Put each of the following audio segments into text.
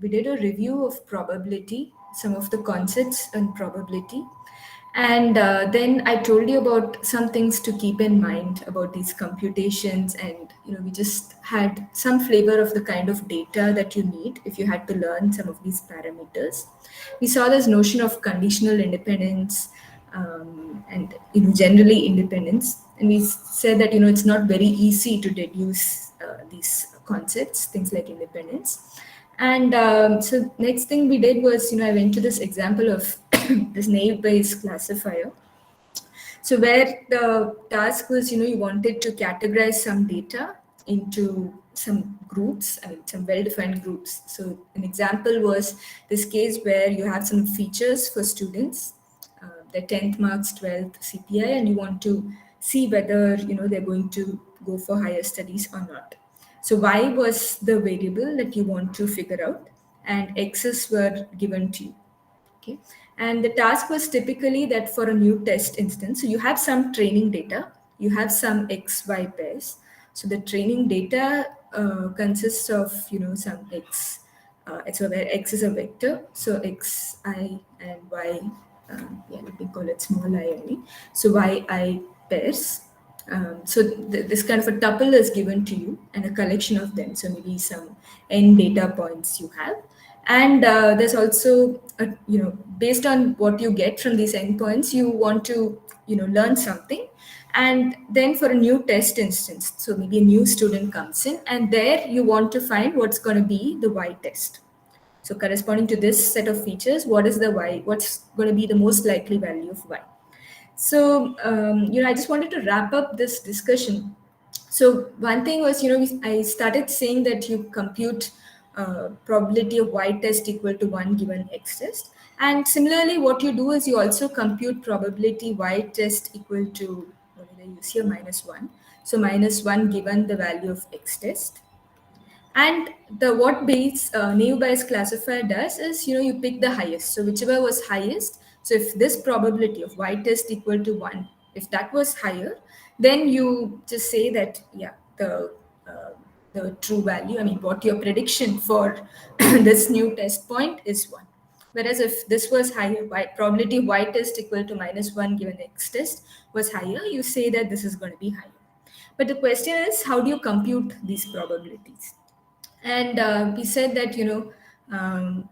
we did a review of probability, some of the concepts in probability. And then I told you about some things to keep in mind about these computations, and we just had some flavor of the kind of data that you need if you had to learn some of these parameters. We saw this notion of conditional independence, and generally independence, and we said that it's not very easy to deduce these concepts, things like independence. And so next thing we did was, I went to this example of this naive-Bayes classifier. So where the task was, you wanted to categorize some data into some groups, I mean, some well-defined groups. So an example was this case where you have some features for students, the 10th marks, 12th CPI, and you want to see whether, they're going to go for higher studies or not. So y was the variable that you want to figure out, and x's were given to you. Okay. And the task was typically that for a new test instance, so you have some training data, you have some XY pairs. So the training data consists of, some so where X is a vector. So Xi and Y, let me call it small I only. So Yi pairs. So this kind of a tuple is given to you and a collection of them. So maybe some n data points you have. And there's also, based on what you get from these endpoints, you want to, learn something. And then for a new test instance, so maybe a new student comes in, and there you want to find what's going to be the Y test. So corresponding to this set of features, what is the Y? What's going to be the most likely value of Y? So, I just wanted to wrap up this discussion. So one thing was, I started saying that you compute probability of Y test equal to 1 given X test. And similarly, what you do is you also compute probability Y test equal to, what did I use here, -1. So -1 given the value of X test. And the what naive Bayes classifier does is, you pick the highest. So whichever was highest. So if this probability of Y test equal to 1, if that was higher, then you just say that, yeah, the true value, I mean, what your prediction for this new test point is 1. Whereas if this was higher, probability Y test equal to -1 given X test was higher, you say that this is going to be higher. But the question is, how do you compute these probabilities? And we said that,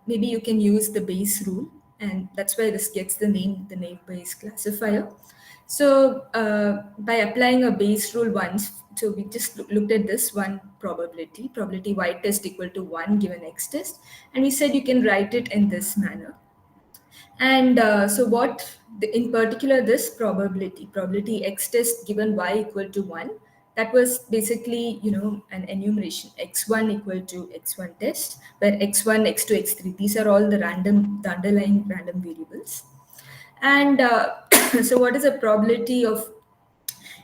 maybe you can use the Bayes rule, and that's why this gets the name, the naive Bayes classifier. So by applying a Bayes rule once, so we just looked at this one probability Y test equal to 1 given X test, and we said you can write it in this manner. And so in particular, this probability X test given Y equal to 1, that was basically, an enumeration, x1 equal to x1 test, where x1, x2, x3, these are all the underlying random variables. And so what is the probability of,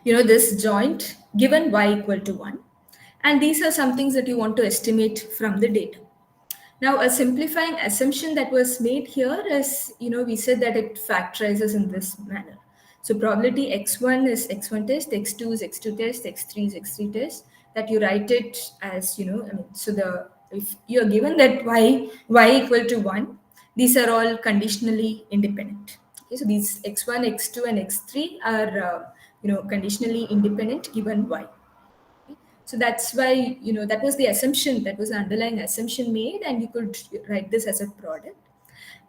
this joint given Y equal to 1? And these are some things that you want to estimate from the data. Now, a simplifying assumption that was made here is, we said that it factorizes in this manner. So probability x1 is x1 test, x2 is x2 test, x3 is x3 test, that you write it as, so if you're given that y equal to 1, these are all conditionally independent. Okay, so these x1, x2, and x3 are, conditionally independent given y. So that's why, that was the assumption, that was the underlying assumption made, and you could write this as a product.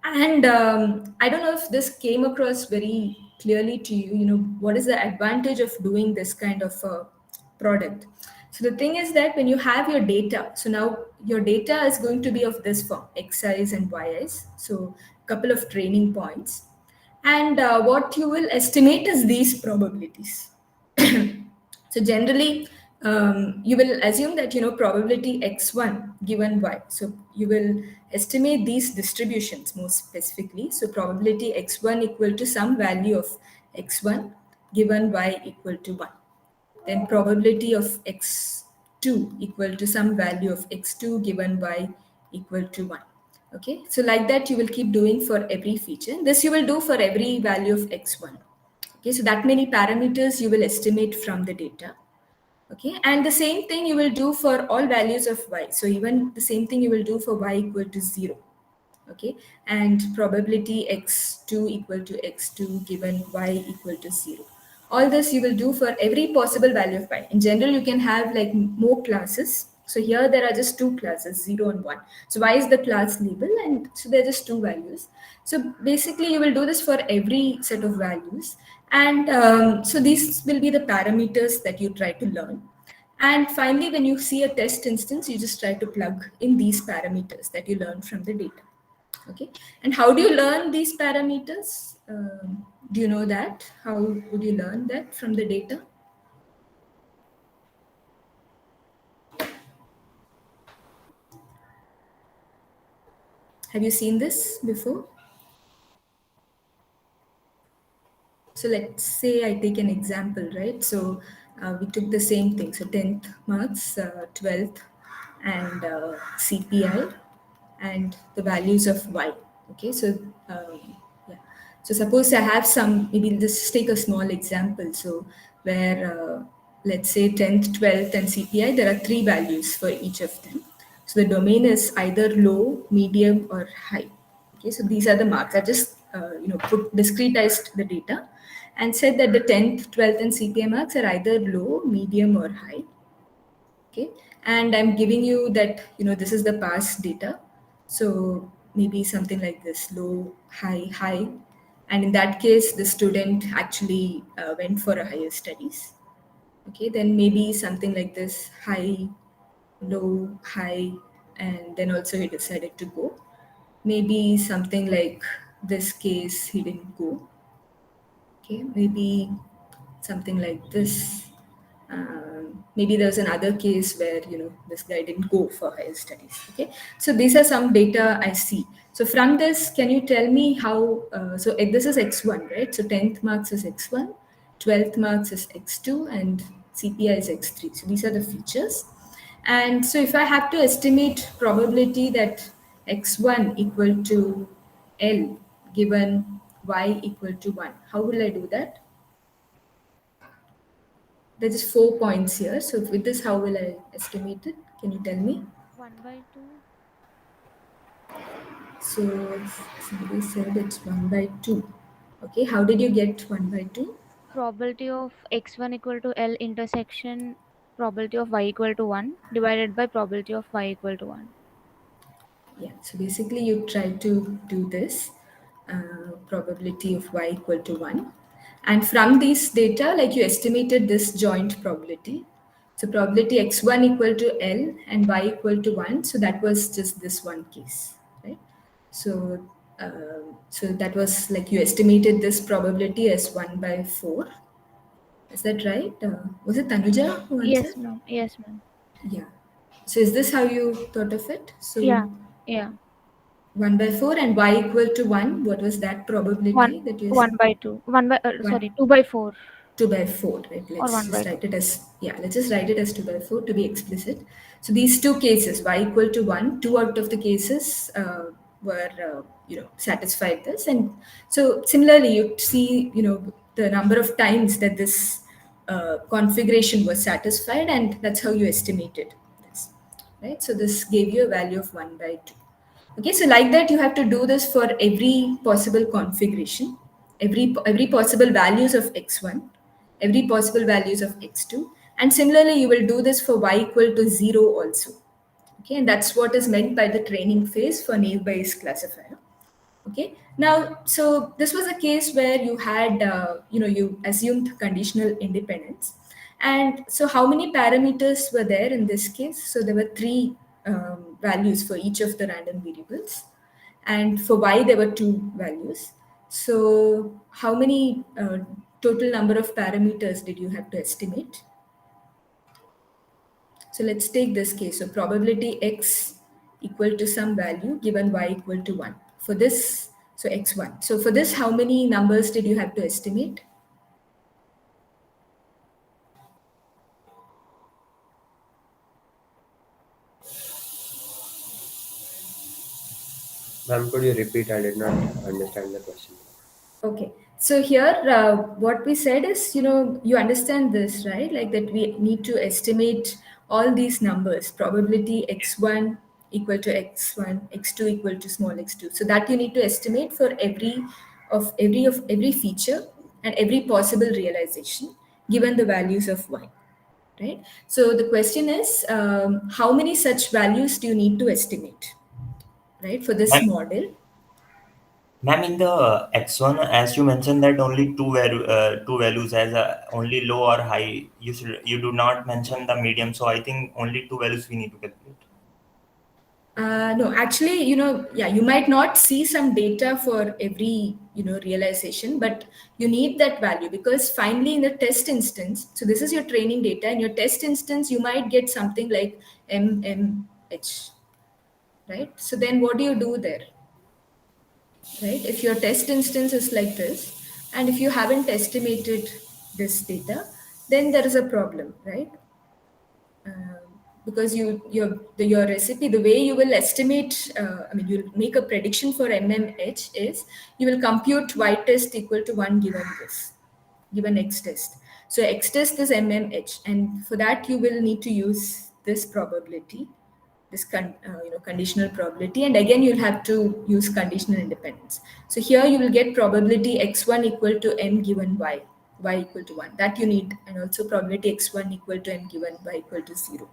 And I don't know if this came across very clearly to you, what is the advantage of doing this kind of a product? So the thing is that when you have your data, so now your data is going to be of this form, xi's and yi's, so a couple of training points. And what you will estimate is these probabilities. So generally, you will assume that, probability x1 given y. So you will estimate these distributions more specifically. So probability x1 equal to some value of x1 given y equal to 1. Then probability of x2 equal to some value of x2 given y equal to 1. Okay, so like that you will keep doing for every feature. This you will do for every value of x1. Okay, so that many parameters you will estimate from the data. Okay, and the same thing you will do for all values of y. So even the same thing you will do for y equal to 0. Okay, and probability x2 equal to x2 given y equal to 0. All this you will do for every possible value of y. In general, you can have like more classes. So here there are just two classes, 0 and 1. So y is the class label, and so there are just two values. So basically you will do this for every set of values. And so these will be the parameters that you try to learn. And finally, when you see a test instance, you just try to plug in these parameters that you learn from the data. Okay, and how do you learn these parameters? Do you know that? How would you learn that from the data? Have you seen this before? So let's say I take an example, right? So we took the same thing. So 10th marks, 12th, and CPI, and the values of Y. Okay, so yeah. So suppose I have some, maybe just take a small example. So where let's say 10th, 12th, and CPI, there are three values for each of them. So the domain is either low, medium, or high. Okay, so these are the marks. I just put discretized the data and said that the 10th, 12th, and CPI marks are either low, medium, or high. Okay, and I'm giving you that this is the past data. So maybe something like this: low, high, high. And in that case, the student actually went for a higher studies. Okay, then maybe something like this: high, low, high, and then also he decided to go. Maybe something like this case, he didn't go. Okay, maybe something like this. Maybe there's another case where this guy didn't go for higher studies. Okay, so these are some data I see. So from this, can you tell me how? This is x1, right? So 10th marks is x1, 12th marks is x2, and CPI is x3. So these are the features. And so if I have to estimate probability that x1 equal to L given y equal to 1, how will I do that? There's just 4 points here. So with this, how will I estimate it? Can you tell me? 1 by 2. So somebody said it's 1 by 2. Okay, how did you get 1 by 2? Probability of x1 equal to L intersection probability of y equal to 1 divided by probability of y equal to 1. Yeah, so basically you try to do this probability of y equal to 1. And from these data, like you estimated this joint probability. So probability x1 equal to L and y equal to 1. So that was just this one case, right? So, so that was like you estimated this probability as 1 by 4. Is that right? Was it Tanuja who Yes, answered? ma'am. Yes, ma'am. Yeah. So is this how you thought of it? Yeah. So Yeah. 1 by 4 and y equal to 1. What was that 1 probability that you 1 by 2. 1 by 1? sorry, 2 by 4 2 by 4, right? or Let's 1 by just 2. write it as, yeah, let's just write it as 2 by 4 to be explicit. So these two cases, y equal to 1, two out of the cases were, satisfied this. And so similarly, you see, the number of times that this configuration was satisfied, and that's how you estimated this, right? So this gave you a value of 1 by 2. Okay, so like that, you have to do this for every possible configuration, every possible values of x1, every possible values of x2, and similarly, you will do this for y equal to 0 also. Okay, and that's what is meant by the training phase for naive Bayes classifier. Okay, now, so this was a case where you had, you assumed conditional independence. And so, how many parameters were there in this case? So, there were three values for each of the random variables. And for y, there were two values. So, how many total number of parameters did you have to estimate? So let's take this case. So probability x equal to some value given y equal to 1. For this, so x1. So for this, how many numbers did you have to estimate? Ma'am, could you repeat? I did not understand the question. Okay. So here, what we said is, you understand this, right? Like that we need to estimate all these numbers, probability x1 equal to x1, x2 equal to small x2. So that you need to estimate for every feature and every possible realization given the values of y, right? So the question is, how many such values do you need to estimate, right, for this Ma'am, model? ma'am, in the X1, as you mentioned that only two values as only low or high. You do not mention the medium, so I think only two values we need to calculate. No, actually, yeah, you might not see some data for every, realization, but you need that value because finally in the test instance, so this is your training data. In your test instance, you might get something like MMH, right? So then what do you do there, right? If your test instance is like this, and if you haven't estimated this data, then there is a problem, right? Because your recipe, the way you will estimate, I mean you'll make a prediction for mmh is you will compute y test equal to 1 given this, given x test. So x test is mmh, and for that you will need to use this probability, this conditional probability, and again you'll have to use conditional independence. So here you will get probability x1 equal to m given y equal to 1, that you need, and also probability x1 equal to m given y equal to 0,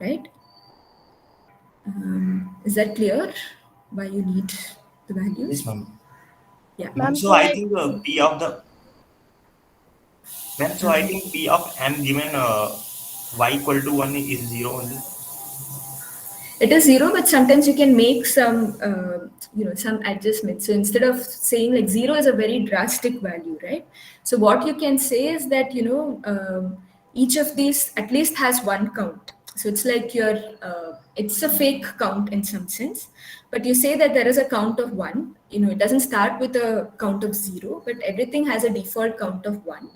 right? Is that clear? Why you need the Yes, values? ma'am. Yeah. Ma'am, Ma'am, so so I like think P of the ma'am, so I Um, think P of M given y equal to one is zero only. it is zero, but sometimes you can make some, some adjustments. So instead of saying like zero is a very drastic value, right? So what you can say is that, each of these at least has one count. So it's like it's a fake count in some sense, but you say that there is a count of one. It doesn't start with a count of zero, but everything has a default count of one.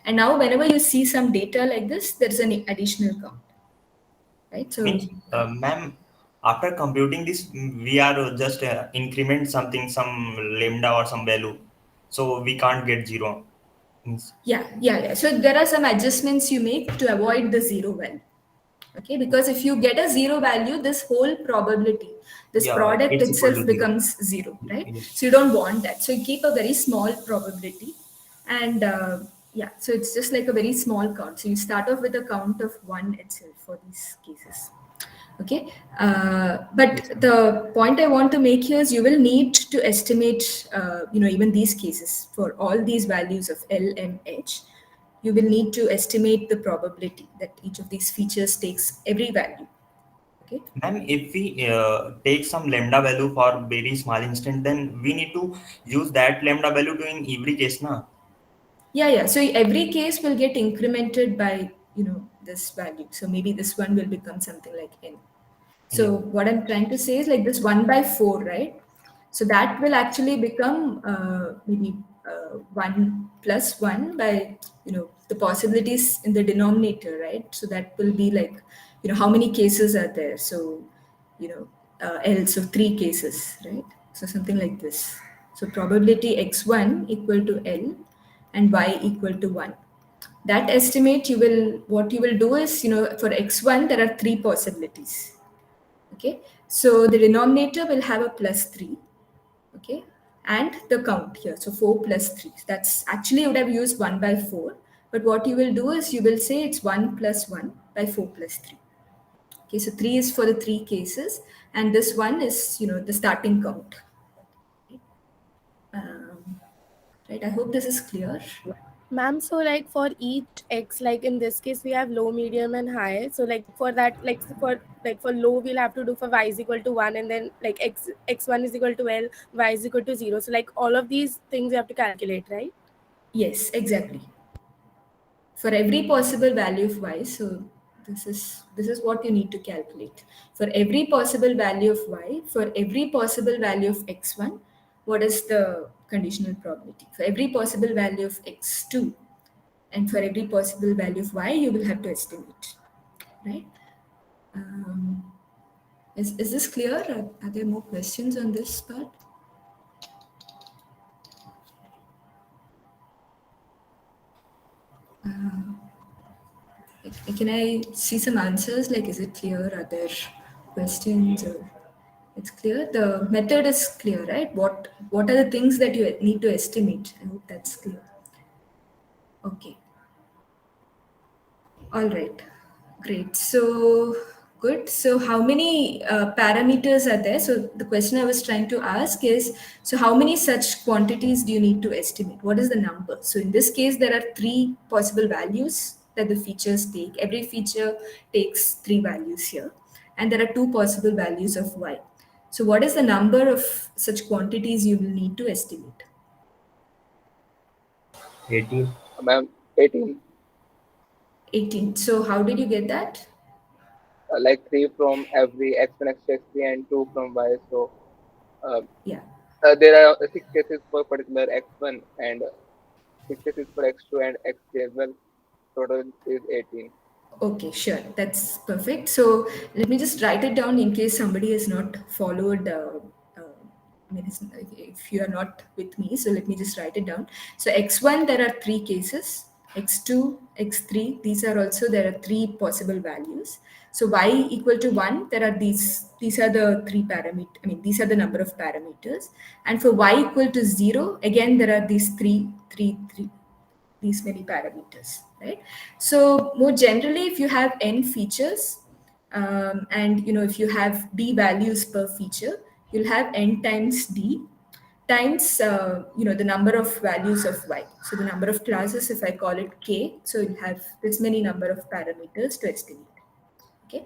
And now, whenever you see some data like this, there is an additional count, right? Means, So ma'am, after computing this, we are just increment something, some lambda or some value, so we can't get zero. Means, yeah. So there are some adjustments you make to avoid the zero value. Okay, because if you get a zero value, this whole probability, this yeah, product it's equal itself to zero. becomes zero, right? Yes. So you don't want that. So you keep a very small probability, and yeah, so it's just like a very small count. So you start off with a count of one itself for these cases. Okay, but Yes, ma'am. the point I want to make here is you will need to estimate, even these cases for all these values of L, M, H. You will need to estimate the probability that each of these features takes every value. Okay. Ma'am, if we take some lambda value for very small instant, then we need to use that lambda value to in every case, na? Yeah. So every case will get incremented by this value. So maybe this one will become something like n. So Yeah. what I'm trying to say is like this 1 by 4, right? So that will actually become maybe 1 plus 1 by, the possibilities in the denominator, right? So that will be like, how many cases are there? So, L, so 3 cases, right? So something like this. So probability x1 equal to L and y equal to 1. That estimate, what you will do is, for x1 there are 3 possibilities. Okay, so the denominator will have a plus 3. Okay, and the count here, so 4 plus 3, that's actually you would have used 1 by 4, but what you will do is you will say it's 1 plus 1 by 4 plus 3. Okay, so 3 is for the 3 cases, and this one is the starting count. um, right, I hope this is clear. Ma'am, so like for each X, like in this case, we have low, medium, and high. So like for that, for low, we'll have to do for Y is equal to 1, and then like X1 is equal to L, Y is equal to 0. So like all of these things we have to calculate, right? Yes, exactly, for every possible value of y. So this is what you need to calculate for every possible value of y, for every possible value of x1. What is the conditional probability for every possible value of x2, and for every possible value of y you will have to estimate, right? Um, is this clear? Are there more questions on this part? Can I see some answers? Like, is it clear? Are there questions? Or it's clear. The method is clear, right? What are the things that you need to estimate? I hope that's clear. Okay. All right, great. So good. So how many parameters are there? So the question I was trying to ask is, so how many such quantities do you need to estimate? What is the number? So in this case, there are three possible values that the features take. Every feature takes three values here, and there are two possible values of y. So what is the number of such quantities you will need to estimate? 18. Ma'am, 18. 18. So how did you get that? Like 3 from every x1, x2, x3, and 2 from y. So uh, Yeah. there are 6 cases for particular x1 and 6 cases for x2 and x3 as well. Total is 18. Okay, sure. That's perfect. So let me just write it down in case somebody has not followed. I mean, if you are not with me, so let me just write it down. So x1, there are three cases. X2, x3, these are also there are three possible values. So y equal to 1, there are these are the three parameter. I mean, these are the number of parameters. And for y equal to 0, again there are these three these many parameters, right? So more generally, if you have n features, and if you have d values per feature, you'll have n times d times the number of values of y. So the number of classes, if I call it k, so you'll have this many number of parameters to estimate. Okay.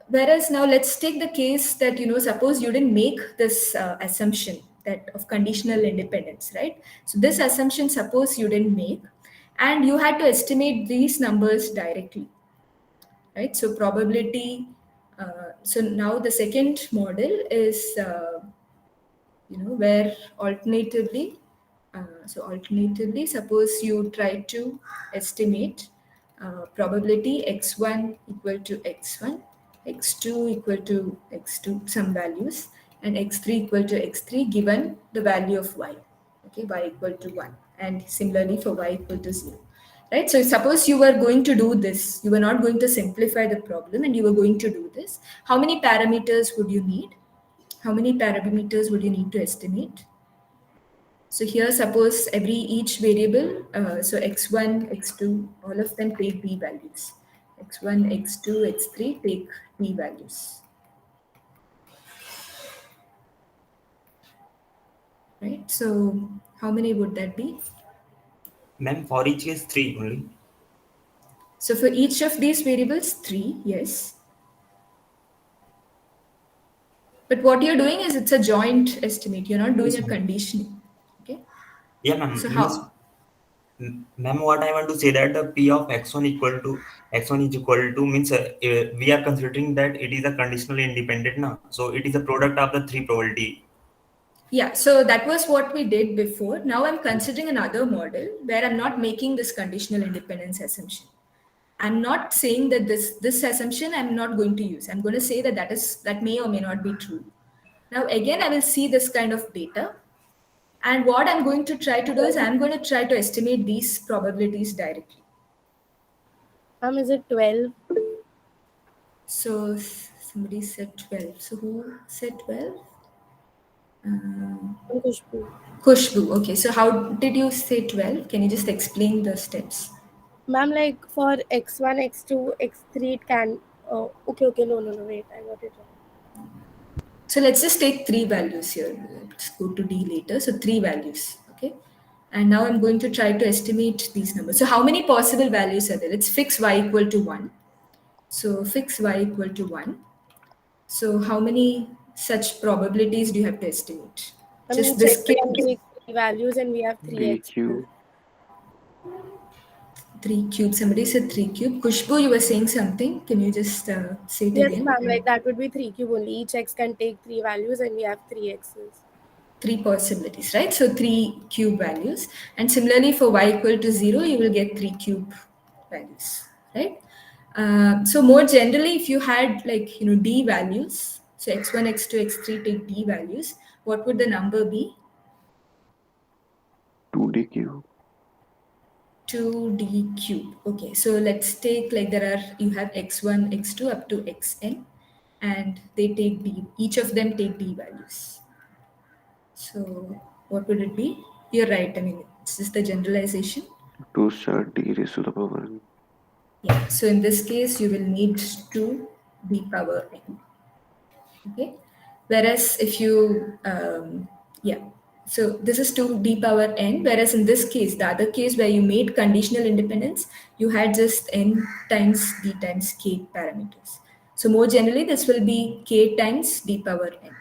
Whereas now let's take the case that suppose you didn't make this assumption that of conditional independence, right? So this assumption, suppose you didn't make, and you had to estimate these numbers directly, right? So probability. So now the second model is where alternatively, suppose you try to estimate probability x1 equal to x1, x2 equal to x2 some values, and x3 equal to x3 given the value of y. Okay, y equal to 1, and similarly for y equal to 0, right? So suppose you were going to do this, you were not going to simplify the problem, and you were going to do this. How many parameters would you need? How many parameters would you need to estimate? So here, suppose each variable, so x1, x2, all of them take b values. x1, x2, x3 take b values, right? So how many would that be? Ma'am, for each case, 3 only. So for each of these variables, 3, yes. But what you're doing is it's a joint estimate. You're not doing Yes, a ma'am. conditioning. Okay. Yeah, ma'am. So Means, how? ma'am, what I want to say that the P of x1 is equal to means we are considering that it is a conditionally independent now. So it is a product of the three probability. Yeah, so that was what we did before. Now I'm considering another model where I'm not making this conditional independence assumption. I'm not saying that this assumption I'm not going to use. I'm going to say that that may or may not be true. Now again, I will see this kind of data, and what I'm going to try to do is I'm going to try to estimate these probabilities directly. Is it 12? So somebody said 12. So who said 12? Kushbu. Kushbu. Okay. So how did you say 12? Can you just explain the steps? Ma'am, like for x1, x2, x3, it can. Oh, okay. No, wait, I got it wrong. So let's just take three values here. Let's go to D later. So three values, okay? And now I'm going to try to estimate these numbers. So how many possible values are there? Let's fix y equal to 1. So fix y equal to 1. So how many such probabilities do you have to estimate? Just Each this x can case, take three values and we have three x. BQ. 3 cube. Somebody said 3 cube. Kushbu, you were saying something. Can you just say it Yes, again? ma'am, like that would be 3 cube only. Each x can take three values and we have three x's. Three possibilities, right? So three cube values. And similarly for y equal to 0, you will get three cube values, right? So more generally, if you had d values, so x1, x2, x3 take d values, what would the number be? 2D cube. 2D cube. Okay, so let's take like you have x1, x2 up to xn, and they take d. Each of them take d values. So what would it be? You're right. I mean, it's just the generalization. 2 star d raised to the power n. Yeah. So in this case, you will need 2d power n. Okay. Whereas if you, yeah, so this is 2d power n. Whereas in this case, the other case where you made conditional independence, you had just n times d times k parameters. So more generally, this will be k times d power n,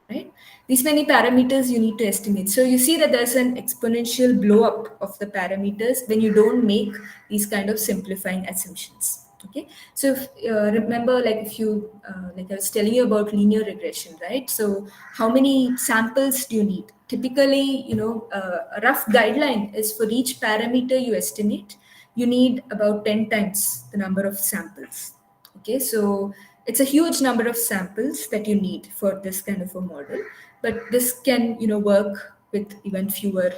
right? These many parameters you need to estimate. So you see that there's an exponential blow up of the parameters when you don't make these kind of simplifying assumptions. Okay, so if, remember, like if you, like I was telling you about linear regression, right? So how many samples do you need? Typically, a rough guideline is for each parameter you estimate, you need about 10 times the number of samples. Okay, so it's a huge number of samples that you need for this kind of a model, but this can work with even fewer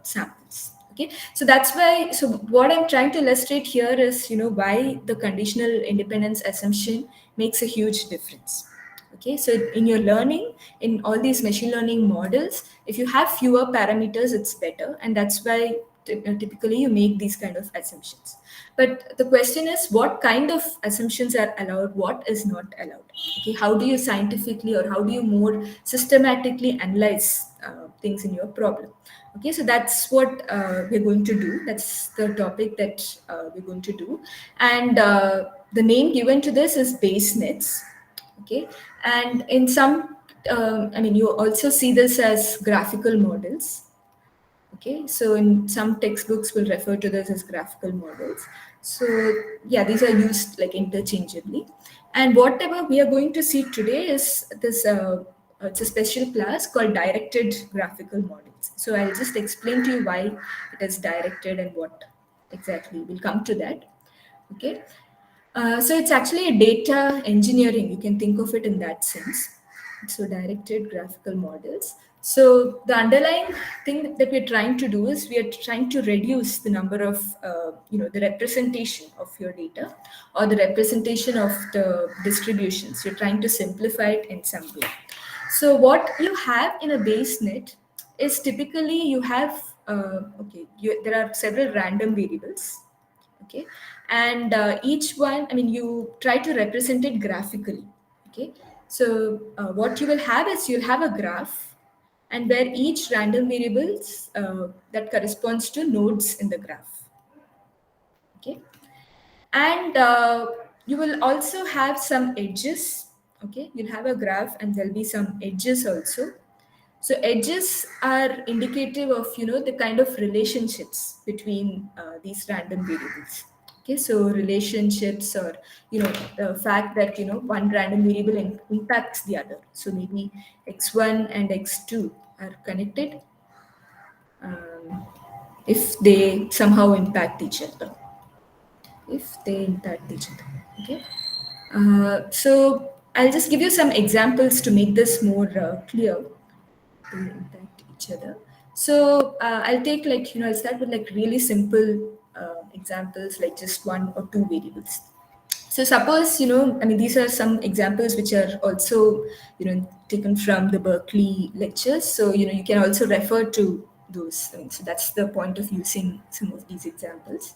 samples. Okay, so that's why. So what I'm trying to illustrate here is why the conditional independence assumption makes a huge difference. Okay, so in your learning, in all these machine learning models, if you have fewer parameters, it's better, and that's why typically you make these kind of assumptions. But the question is, what kind of assumptions are allowed, what is not allowed? Okay, how do you scientifically or how do you more systematically analyze things in your problem? Okay, so that's what we're going to do. That's the topic that we're going to do. And the name given to this is base nets. Okay, and in some, I mean, you also see this as graphical models. Okay, so in some textbooks will refer to this as graphical models. So yeah, these are used like interchangeably. And whatever we are going to see today is this, it's a special class called directed graphical models. So I'll just explain to you why it is directed and what exactly. We'll come to that. Okay, so it's actually a data engineering. You can think of it in that sense. So directed graphical models. So the underlying thing that we're trying to do is we are trying to reduce the number of, the representation of your data or the representation of the distributions. You're trying to simplify it in some way. So what you have in a base net is typically you have, there are several random variables. Okay, and each one, I mean, you try to represent it graphically. Okay, so what you will have is you'll have a graph, and where each random variables that corresponds to nodes in the graph. Okay, and you will also have some edges. Okay, you'll have a graph and there'll be some edges also. So edges are indicative of the kind of relationships between these random variables. Okay, so relationships, or the fact that one random variable impacts the other. So maybe x1 and x2 are connected if they somehow impact each other. If they impact each other. Okay. So I'll just give you some examples to make this more clear. They impact each other. So I'll take I'll start with like really simple examples, like just one or two variables. So suppose, I mean, these are some examples which are also, taken from the Berkeley lectures. So, you can also refer to those. I mean, so that's the point of using some of these examples.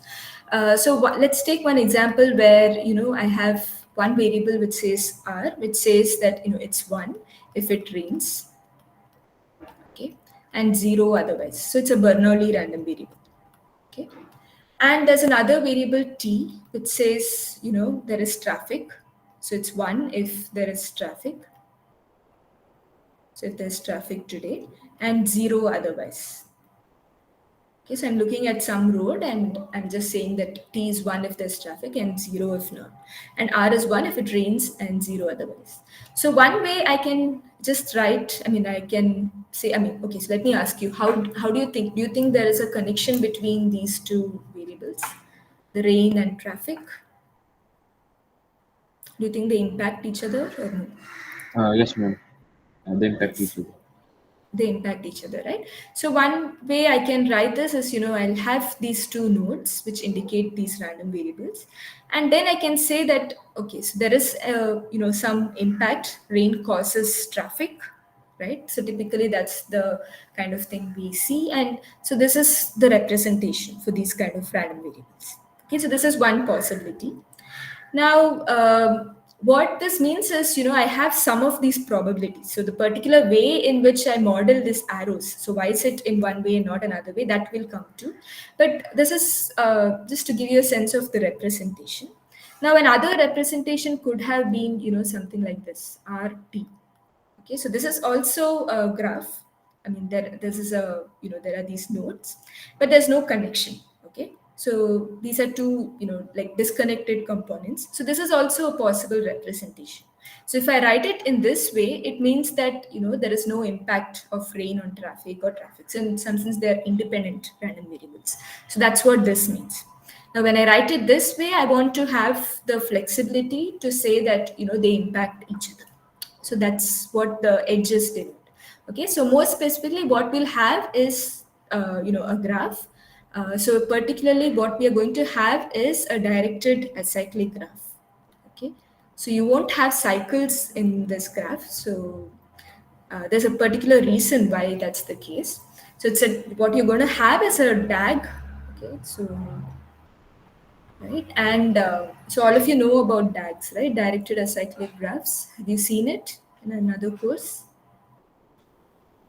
Let's take one example where, I have one variable which says R, which says that, it's 1 if it rains, okay, and 0 otherwise. So it's a Bernoulli random variable, okay. And there's another variable t which says, there is traffic. So it's 1 if there is traffic. So if there's traffic today, and 0 otherwise. Okay, so I'm looking at some road and I'm just saying that t is 1 if there's traffic and 0 if not. And r is 1 if it rains and 0 otherwise. So one way I can just write, I mean, I can say, I mean, okay, so let me ask you, how do you think there is a connection between these two variables, the rain and traffic? Do you think they impact each other or no? Yes, ma'am. They impact Yes. each other. they impact each other, right? So one way I can write this is, I'll have these two nodes which indicate these random variables, and then I can say that, okay, so there is some impact. Rain causes traffic, right? So typically that's the kind of thing we see, and so this is the representation for these kind of random variables. Okay, so this is one possibility. Now, what this means is, I have some of these probabilities. So the particular way in which I model these arrows, so why is it in one way and not another way, that will come to. But this is just to give you a sense of the representation. Now, another representation could have been, something like this, RT. Okay, so this is also a graph. I mean, this is there are these nodes, but there's no connection. Okay, so these are two, like disconnected components. So this is also a possible representation. So if I write it in this way, it means that, there is no impact of rain on traffic or traffic. So in some sense, they are independent random variables. So that's what this means. Now, when I write it this way, I want to have the flexibility to say that, they impact each other. So that's what the edges did. Okay, so more specifically, what we'll have is a graph. So particularly, what we are going to have is a directed acyclic graph. Okay, so you won't have cycles in this graph. So there's a particular reason why that's the case. So what you're going to have is a DAG. Okay, so right, and so all of you know about DAGs, right? Directed acyclic graphs. Have you seen it in another course?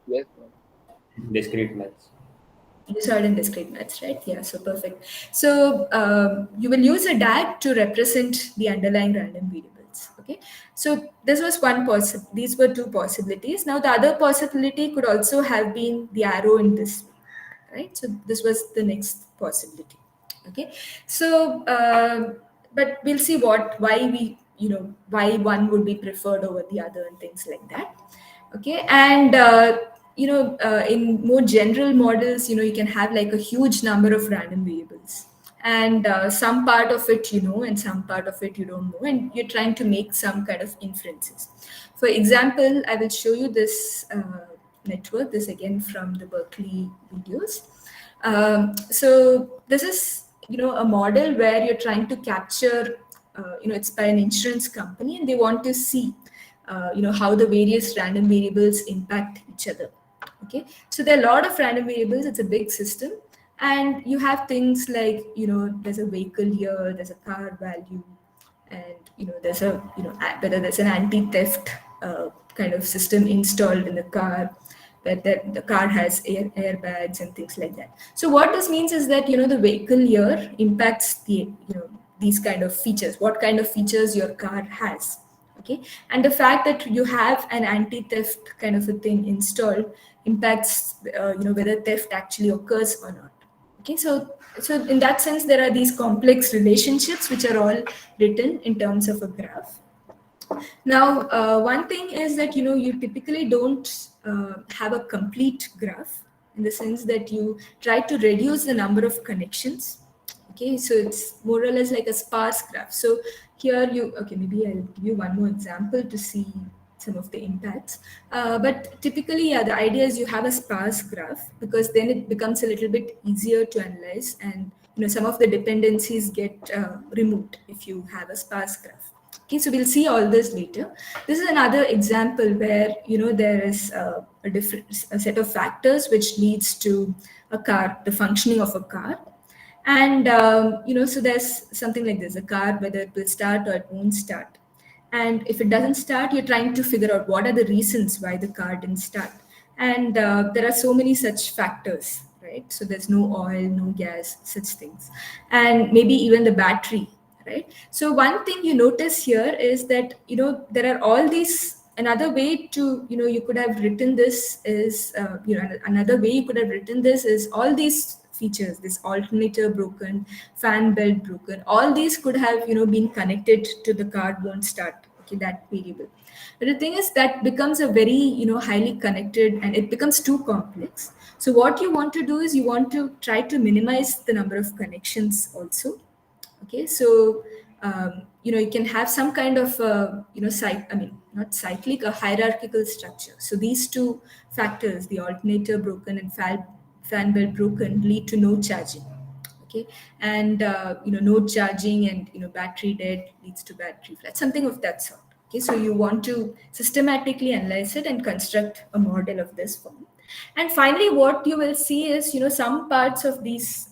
Yes, ma'am. Discrete maths. You saw it in discrete maths, right? Yeah, so perfect. So you will use a DAG to represent the underlying random variables. Okay, so this was one these were two possibilities. Now the other possibility could also have been the arrow in this way, right? So this was the next possibility. Okay, so but we'll see why we, why one would be preferred over the other and things like that. Okay, and in more general models, you can have like a huge number of random variables, and some part of it you know and some part of it you don't know, and you're trying to make some kind of inferences. For example, I will show you this network, this again from the Berkeley videos. So this is, a model where you're trying to capture, it's by an insurance company, and they want to see how the various random variables impact each other. Okay, so there are a lot of random variables. It's a big system, and you have things like, there's a vehicle here, there's a car value, and there's whether there's an anti-theft kind of system installed in the car, where the car has airbags and things like that. So what this means is that, the vehicle here impacts these kind of features, what kind of features your car has. Okay, and the fact that you have an anti-theft kind of a thing installed impacts whether theft actually occurs or not. Okay, so in that sense, there are these complex relationships which are all written in terms of a graph. Now, one thing is that, you typically don't have a complete graph, in the sense that you try to reduce the number of connections. Okay, so it's more or less like a sparse graph. So here okay, maybe I'll give you one more example to see some of the impacts. But typically, yeah, the idea is you have a sparse graph, because then it becomes a little bit easier to analyze, and some of the dependencies get removed if you have a sparse graph. Okay, so we'll see all this later. This is another example where, there is a set of factors which leads to the functioning of a car. And so there's something like this: a car, whether it will start or it won't start. And if it doesn't start, you're trying to figure out what are the reasons why the car didn't start. And there are so many such factors, right? So there's no oil, no gas, such things, and maybe even the battery, right? So one thing you notice here is that, there are all these. Another way to, you could have written this is, another way you could have written this is all these features, this alternator broken, fan belt broken, all these could have, been connected to the car won't start. Okay, that variable. But the thing is that becomes a very, highly connected, and it becomes too complex. So what you want to do is you want to try to minimize the number of connections also. Okay, so you can have some kind of not cyclic, a hierarchical structure. So these two factors, the alternator broken and fan belt broken, lead to no charging. Okay, and no charging and battery dead leads to battery flat, something of that sort. Okay, so you want to systematically analyze it and construct a model of this form. And finally, what you will see is, some parts of this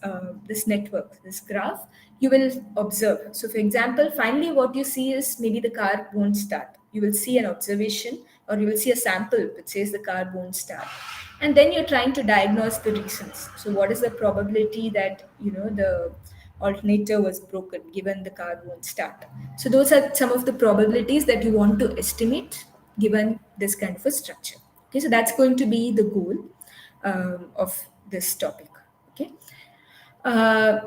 network, this graph, you will observe. So, for example, finally, what you see is maybe the car won't start. You will see an observation, or you will see a sample that says the car won't start. And then you're trying to diagnose the reasons. So, what is the probability that the alternator was broken given the car won't start? So, those are some of the probabilities that you want to estimate given this kind of a structure. Okay, so that's going to be the goal of this topic. Okay.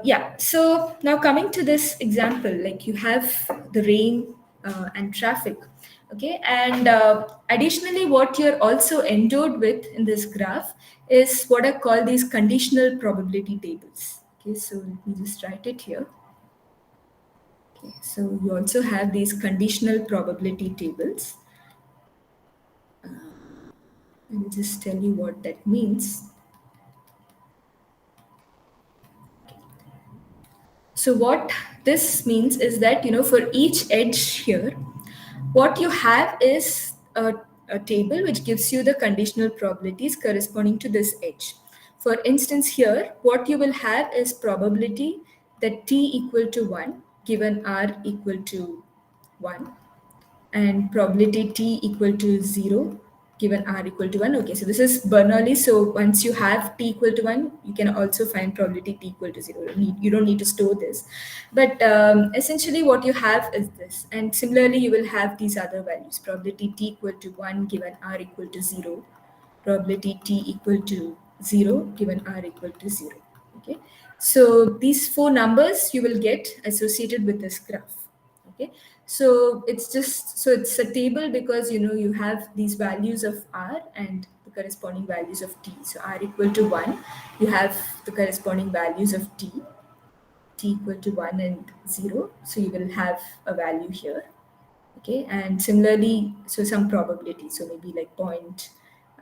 Yeah, so now coming to this example, like you have the rain and traffic. Okay, and additionally, what you're also endowed with in this graph is what I call these conditional probability tables. Okay, so let me just write it here. Okay, so you also have these conditional probability tables. Let me just tell you what that means. So what this means is that, for each edge here, what you have is a table which gives you the conditional probabilities corresponding to this edge. For instance, here, what you will have is probability that t equal to 1 given r equal to 1, and probability t equal to 0 given r equal to 1. Okay, so this is Bernoulli. So once you have t equal to 1, you can also find probability t equal to 0. You don't need to store this. But essentially what you have is this. And similarly, you will have these other values. Probability t equal to 1 given r equal to 0. Probability t equal to 0 given r equal to 0. Okay, so these four numbers you will get associated with this graph. Okay, so it's a table because you have these values of r and the corresponding values of t. So r equal to 1, you have the corresponding values of t equal to 1 and 0, so you will have a value here. Okay, and similarly, so some probability, so maybe like 0.9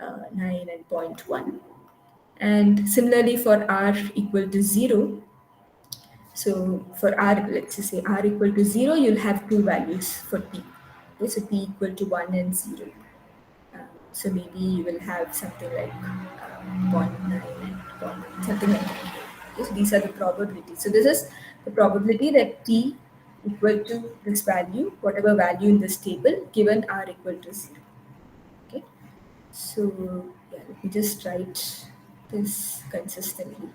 and 0.1. And similarly for r equal to 0, so for r, let's just say r equal to 0, you'll have two values for t. Okay, so t equal to 1 and 0. So maybe you will have something like 0.9 and 0.1, something like that. Okay, so these are the probabilities. So this is the probability that t equal to this value, whatever value in this table, given r equal to 0. Okay, so yeah, let me just write this consistently.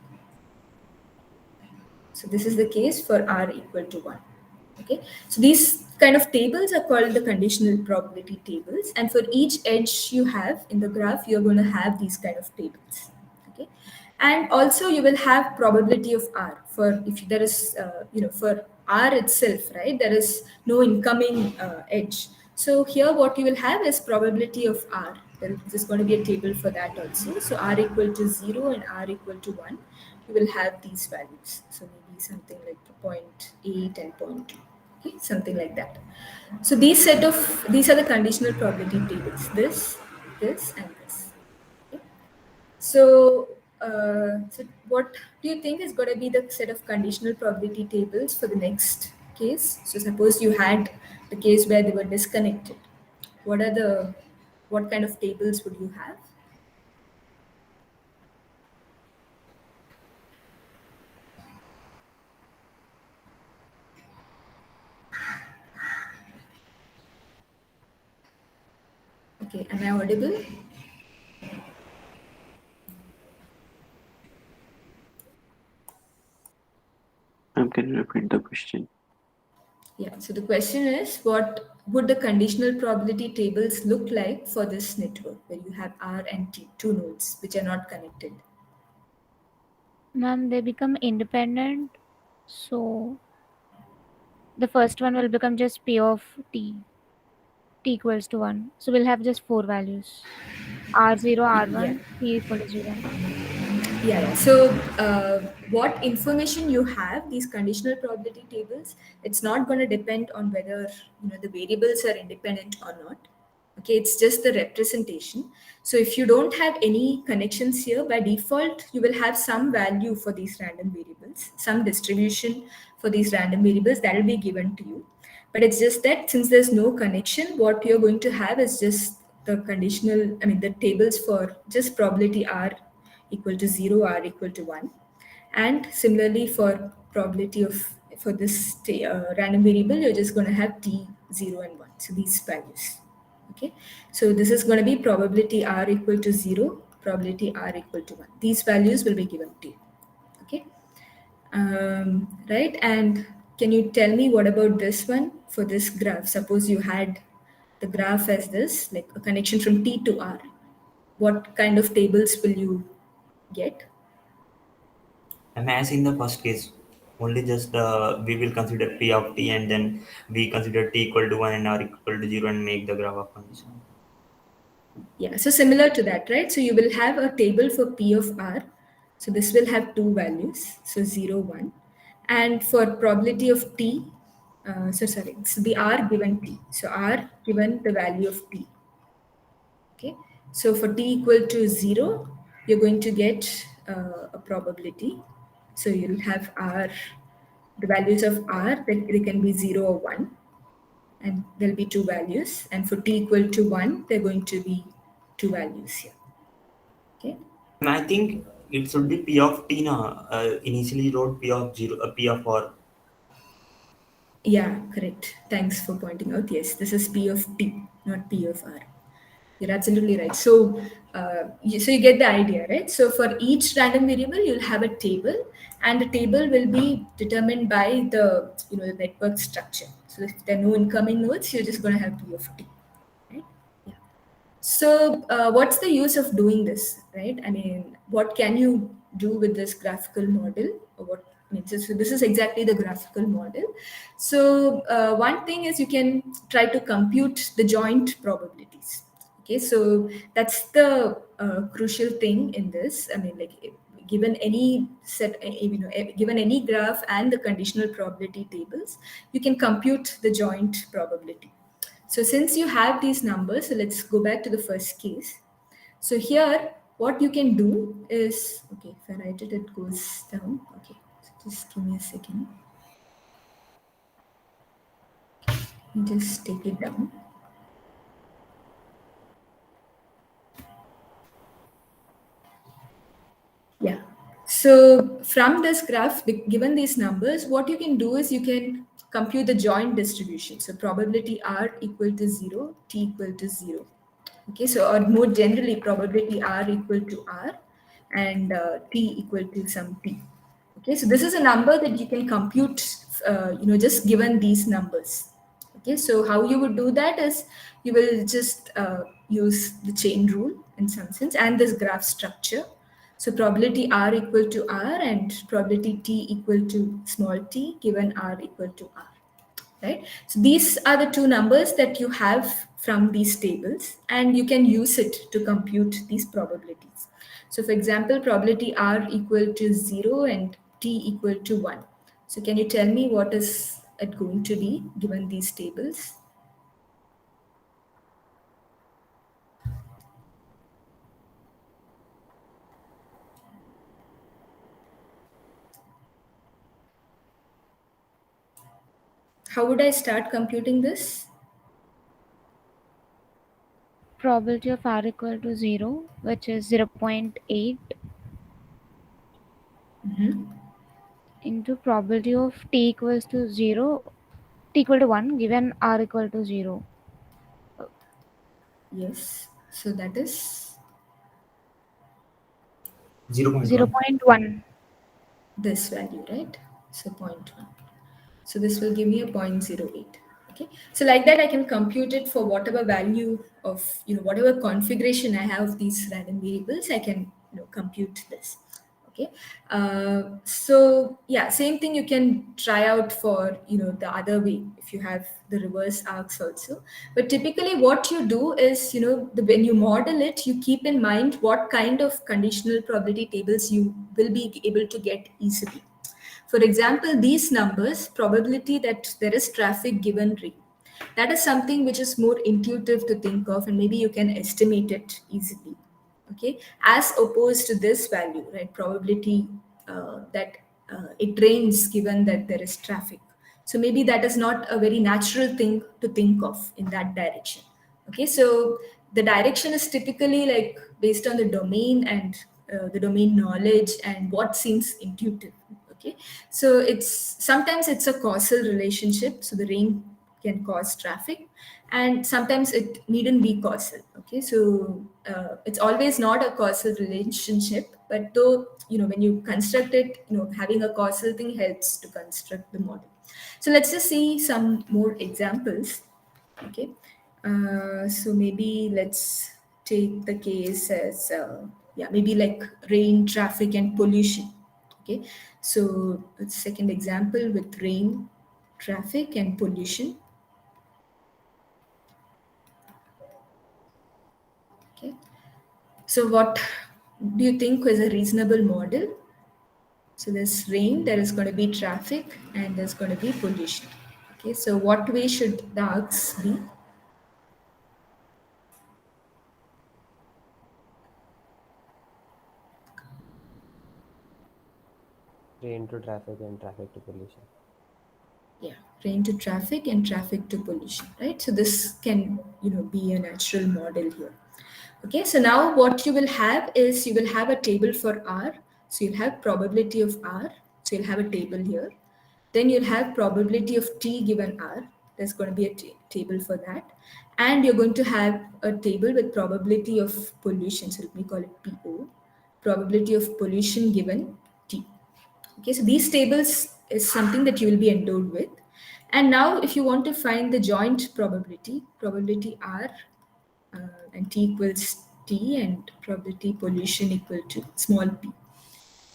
So this is the case for r equal to 1. Okay, so these kind of tables are called the conditional probability tables, and for each edge you have in the graph, you're going to have these kind of tables. Okay, and also you will have probability of r for if there is for r itself, right? There is no incoming edge. So here what you will have is probability of r. There is going to be a table for that also. So r equal to 0 and r equal to 1, you will have these values. So maybe something like 0.8 and 0.2. Okay, something like that. So these are the conditional probability tables. This, and this. Okay. So what do you think is going to be the set of conditional probability tables for the next case? So suppose you had the case where they were disconnected. What kind of tables would you have? Okay, am I audible? Can you repeat the question? Yeah, so the question is, what would the conditional probability tables look like for this network where you have R and T, two nodes which are not connected? Ma'am, they become independent. So the first one will become just P of t. T equals to 1. So we'll have just four values. R0, Yeah. R1, T equal to 0. Yeah. So, what information you have, these conditional probability tables, it's not going to depend on whether the variables are independent or not. Okay, it's just the representation. So, if you don't have any connections here, by default, you will have some value for these random variables, some distribution for these random variables that will be given to you. But it's just that since there's no connection, what you're going to have is just the conditional, I mean, the tables for just probability R equal to 0 or equal to 1, and similarly for probability of for this random variable you're just going to have t 0 and 1, so these values. Okay, so this is going to be probability r equal to 0, probability r equal to 1, these values will be given to you. Okay, right, and can you tell me what about this one for this graph? Suppose you had the graph as this, like a connection from t to r, what kind of tables will you get? And as in the first case, only just we will consider p of t, and then we consider t equal to 1 and r equal to 0 and make the graph of condition. Yeah, so similar to that, right? So you will have a table for P of R. So this will have two values, so 0, 1. And for probability of T, so the R given T. So R given the value of T. Okay, so for T equal to 0, you're going to get a probability. So you'll have R, the values of R, they can be 0 or 1, and there'll be two values. And for t equal to 1, they're going to be two values here. Okay. And I think it should be p of t now. Initially wrote p of 0, p of r. Yeah, correct. Thanks for pointing out. Yes, this is P of T, not P of R. You're absolutely right. So, so you get the idea, right? So for each random variable, you'll have a table, and the table will be determined by the network structure. So if there are no incoming nodes, you're just going to have P of T, right? Yeah. So, what's the use of doing this, right? I mean, what can you do with this graphical model? Or what? I mean, so this is exactly the graphical model. So, one thing is you can try to compute the joint probabilities. Okay, so that's the crucial thing in this. I mean, like given any set, given any graph and the conditional probability tables, you can compute the joint probability. So since you have these numbers, so let's go back to the first case. So here, what you can do is, okay, if I write it, it goes down. Okay, so just give me a second. Just take it down. Yeah. So from this graph, given these numbers, what you can do is you can compute the joint distribution. So probability R equal to 0, T equal to 0. Okay, so or more generally, probability R equal to R and T equal to some T. Okay, so this is a number that you can compute, just given these numbers. Okay, so how you would do that is you will just use the chain rule in some sense and this graph structure. So probability R equal to R and probability T equal to small t given R equal to R, right? So these are the two numbers that you have from these tables, and you can use it to compute these probabilities. So for example, probability R equal to 0 and T equal to 1. So can you tell me what is it going to be given these tables? How would I start computing this? Probability of r equal to 0, which is 0.8, into probability of t equals to 0, t equal to 1 given r equal to 0. Yes. So that is 0.1. 0.1. this value, right? So 0.1. So this will give me a 0.08. Okay. So like that, I can compute it for whatever value of, whatever configuration I have of these random variables, I can, compute this. Okay. So yeah, same thing you can try out for, the other way if you have the reverse arcs also. But typically what you do is, when you model it, you keep in mind what kind of conditional probability tables you will be able to get easily. For example, these numbers, probability that there is traffic given rain, that is something which is more intuitive to think of, and maybe you can estimate it easily. Okay, as opposed to this value, right? Probability that it rains given that there is traffic. So maybe that is not a very natural thing to think of in that direction. Okay, so the direction is typically like based on the domain and the domain knowledge and what seems intuitive. Okay, so it's sometimes it's a causal relationship, so the rain can cause traffic, and sometimes it needn't be causal. Okay, so it's always not a causal relationship, but though, when you construct it, having a causal thing helps to construct the model. So let's just see some more examples. Okay, so maybe let's take the case as yeah, maybe like rain, traffic, and pollution. Okay, so a second example with rain, traffic, and pollution. Okay, so what do you think was a reasonable model? So there's rain, there is going to be traffic, and there's going to be pollution. Okay, so what way should the arcs be? Rain to traffic and traffic to pollution. Yeah, rain to traffic and traffic to pollution, right? So this can, be a natural model here. Okay, so now what you will have is you will have a table for R. So you'll have probability of R. So you'll have a table here. Then you'll have probability of T given R. There's going to be a table for that. And you're going to have a table with probability of pollution. So let me call it PO. Probability of pollution given T. Okay, so these tables is something that you will be endowed with. And now if you want to find the joint probability, probability R and T equals T and probability pollution equal to small p.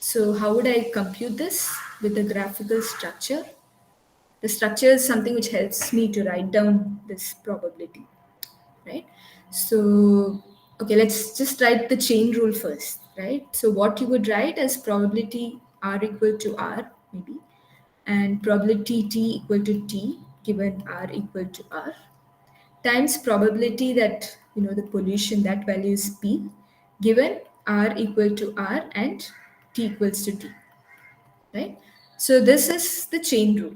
So how would I compute this with the graphical structure? The structure is something which helps me to write down this probability, right? So, okay, let's just write the chain rule first, right? So what you would write is probability R equal to R, maybe, and probability T equal to T, given R equal to R, times probability that, the pollution, that value is P, given R equal to R and T equals to T, right? So this is the chain rule,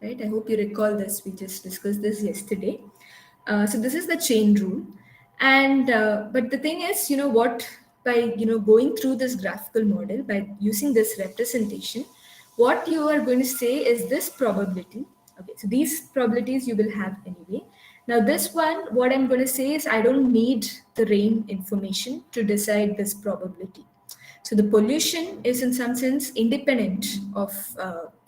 right? I hope you recall this. We just discussed this yesterday. So this is the chain rule, and but the thing is, what, by going through this graphical model, by using this representation, what you are going to say is this probability. Okay, so these probabilities you will have anyway. Now this one, what I'm going to say is I don't need the rain information to decide this probability. So the pollution is in some sense independent of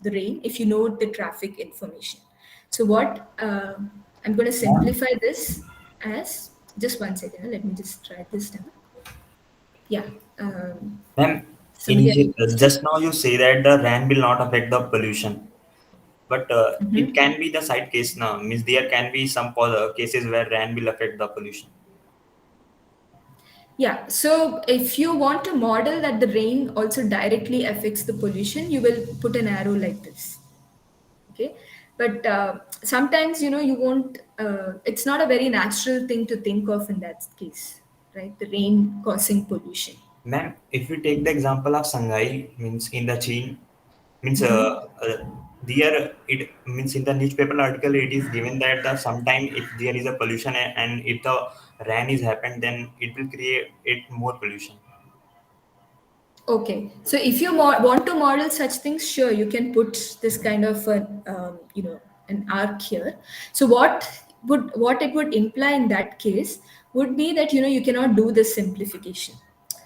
the rain if you know the traffic information. So what I'm going to simplify this as, just one second, let me just write this down. Yeah. Ma'am, Somebody has a question? just now you say that the rain will not affect the pollution, but it Mhm. can be the side case now. Means there can be some cases where rain will affect the pollution. Yeah, so if you want to model that the rain also directly affects the pollution, you will put an arrow like this. Okay, but sometimes you won't. It's not a very natural thing to think of in that case, right? The rain causing pollution. Ma'am, if we take the example of Shanghai, means in the Chin, means there it means in the newspaper article it is given that the sometime if there is a pollution and if the rain is happened, then it will create it more pollution. Okay, so if you want to model such things, sure, you can put this kind of an arc here. So what it would imply in that case would be that you cannot do this simplification.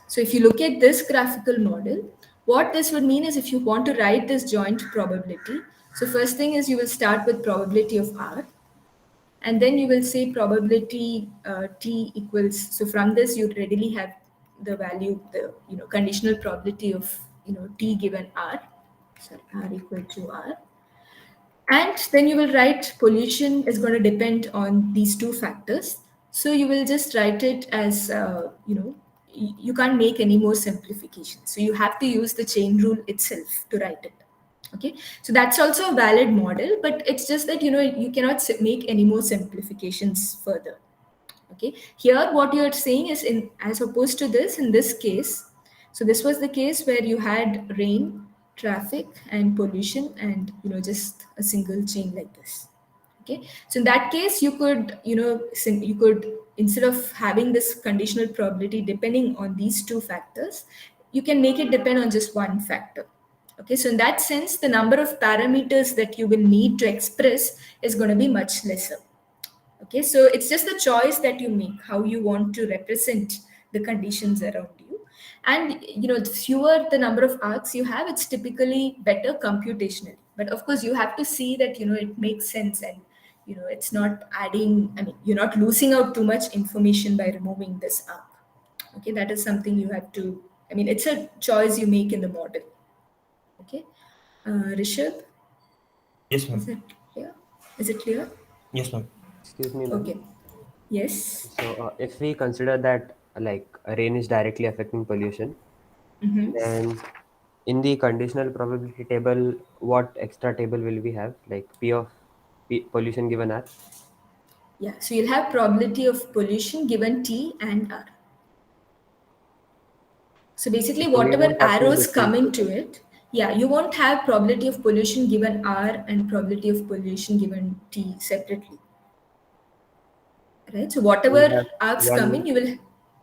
So if you look at this graphical model, what this would mean is if you want to write this joint probability, so first thing is you will start with probability of R, and then you will say probability T equals, so from this you readily have the value, the conditional probability of t given r, so r equal to r. And then you will write pollution is going to depend on these two factors. So you will just write it as, you can't make any more simplification. So you have to use the chain rule itself to write it. Okay. So that's also a valid model, but it's just that, you cannot make any more simplifications further. Okay. Here, what you're saying is as opposed to this, in this case, so this was the case where you had rain, traffic, and pollution, and just a single chain like this. Okay, so in that case, you could you could, instead of having this conditional probability depending on these two factors, you can make it depend on just one factor. Okay, so in that sense, the number of parameters that you will need to express is going to be much lesser. Okay, so it's just the choice that you make, how you want to represent the conditions around you. And the fewer the number of arcs you have, it's typically better computationally. But of course, you have to see that it makes sense, and it's not adding, I mean, you're not losing out too much information by removing this arc. Okay, that is something you have to, I mean, it's a choice you make in the model. Okay, Rishabh, Yes, is ma'am. it clear? Is it clear? Yes, ma'am. Excuse me, ma'am. Okay. Yes. So, if we consider that like rain is directly affecting pollution, Mm-hmm. then in the conditional probability table, what extra table will we have? Like P of pollution given R. Yeah, so you'll have probability of pollution given T and R. So basically, So we whatever won't have two arrows come different into tables. it, yeah, you won't have probability of pollution given R and probability of pollution given T separately, right? So We'll whatever have arcs come in,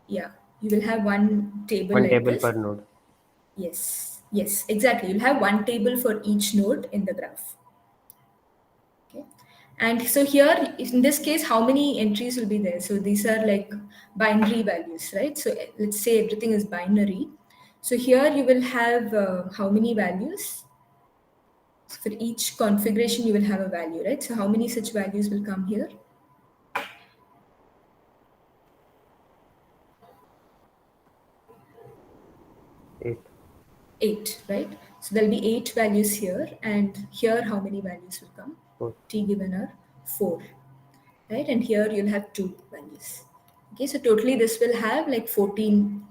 yeah, you will have one table one like table per this. node. Yes, exactly. You'll have one table for each node in the graph. Okay. And so here, in this case, how many entries will be there? So these are like binary values, right? So let's say everything is binary. So here you will have how many values? So for each configuration, you will have a value, right? So how many such values will come here? 8. 8, right? So there'll be 8 values here. And here, how many values will come? 4. T given are 4, right? And here you'll have 2 values. Okay, so totally this will have like 14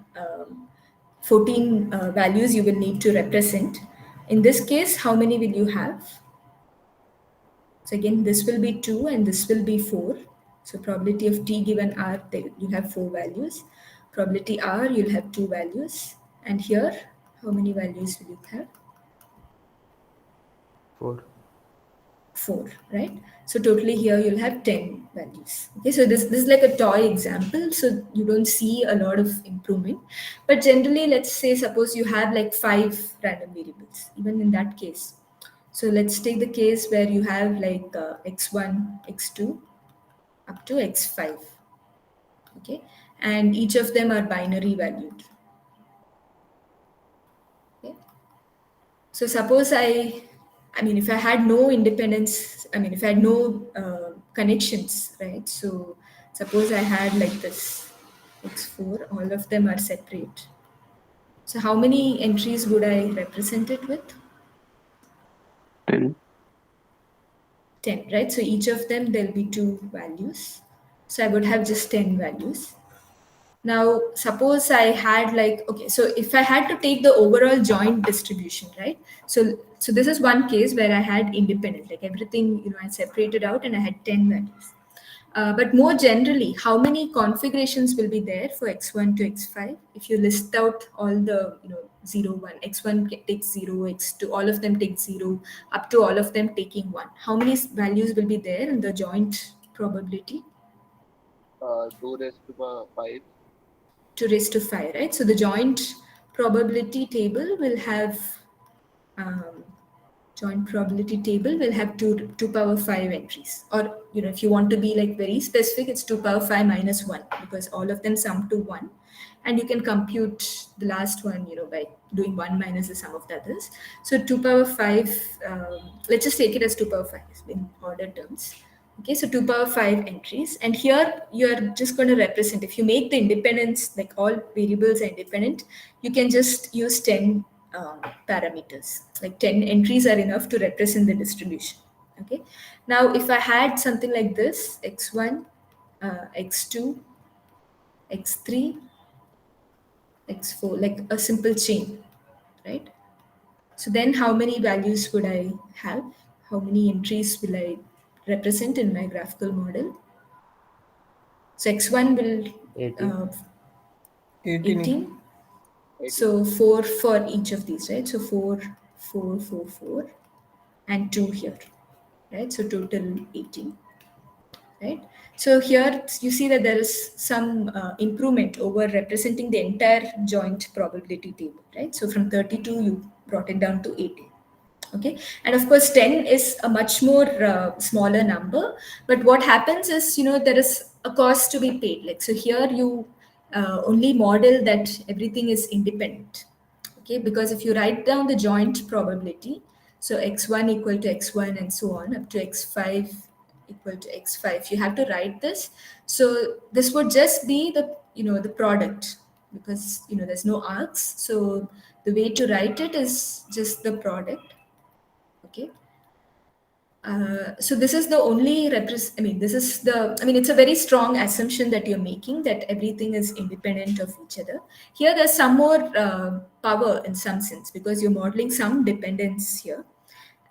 values you will need to represent. In this case, how many will you have? So again, this will be 2 and this will be 4. So probability of T given R, you have 4 values. Probability R, you'll have 2 values. And here, how many values will you have? 4. 4, right? So totally here you'll have 10 values. Okay, so this is like a toy example, so you don't see a lot of improvement. But generally, let's say suppose you have like 5 random variables, even in that case. So let's take the case where you have like x1, x2 up to x5. Okay, and each of them are binary valued. Okay. So suppose I mean, if I had no independence, I mean, if I had no connections, right? So suppose I had like this x4, all of them are separate. So how many entries would I represent it with? 10. 10, right? So each of them, there'll be 2 values. So I would have just 10 values. Now, suppose I had like, okay, so if I had to take the overall joint distribution, right? So this is one case where I had independent, like everything, I separated out and I had 10 values. But more generally, how many configurations will be there for x1 to x5? If you list out all the, 0, 1, x1 takes 0, x2, all of them take 0, up to all of them taking 1. How many values will be there in the joint probability? 2 raised to the 5. 2 raised to 5, right? So the joint probability table will have um, joint probability table will have 2 power 5 entries. Or if you want to be like very specific, it's 2 power 5 minus 1, because all of them sum to 1, and you can compute the last one by doing 1 minus the sum of the others. So 2 power 5, let's just take it as 2 power 5 in order terms. Okay, so 2 power 5 entries. And here you are just going to represent, if you make the independence, like all variables are independent, you can just use 10 parameters. Like 10 entries are enough to represent the distribution. Okay. Now, if I had something like this, x1, x2, x3, x4, like a simple chain, right? So then how many values would I have? How many entries will I represent in my graphical model? So x1 will 18. 18. 18. 18. So 4 for each of these, right? So 4, 4, 4, 4, and 2 here, right? So total 18, right? So here you see that there is some improvement over representing the entire joint probability table, right? So from 32 you brought it down to 18. Okay, and of course 10 is a much more smaller number, but what happens is, there is a cost to be paid. Like, so here you only model that everything is independent. Okay, because if you write down the joint probability, so x1 equal to x1 and so on up to x5 equal to x5, you have to write this. So this would just be the product, because there's no arcs. So the way to write it is just the product. Okay. So this is the only it's a very strong assumption that you're making, that everything is independent of each other. Here, there's some more power in some sense, because you're modeling some dependence here,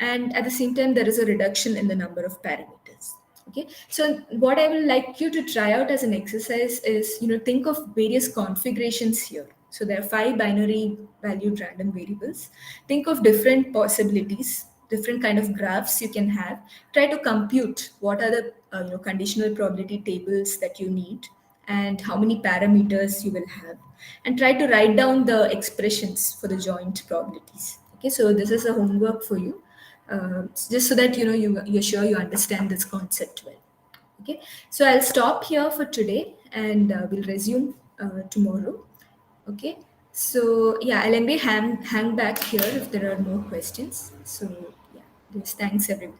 and at the same time, there is a reduction in the number of parameters. Okay, so what I will like you to try out as an exercise is, think of various configurations here. So there are 5 binary valued random variables. Think of different possibilities, different kind of graphs you can have. Try to compute what are the conditional probability tables that you need, and how many parameters you will have, and try to write down the expressions for the joint probabilities. Okay, so this is a homework for you, just so that you're sure you understand this concept well. Okay, so I'll stop here for today, and we'll resume tomorrow. Okay, so yeah, I'll maybe hang back here if there are more questions. So yeah, just thanks everyone.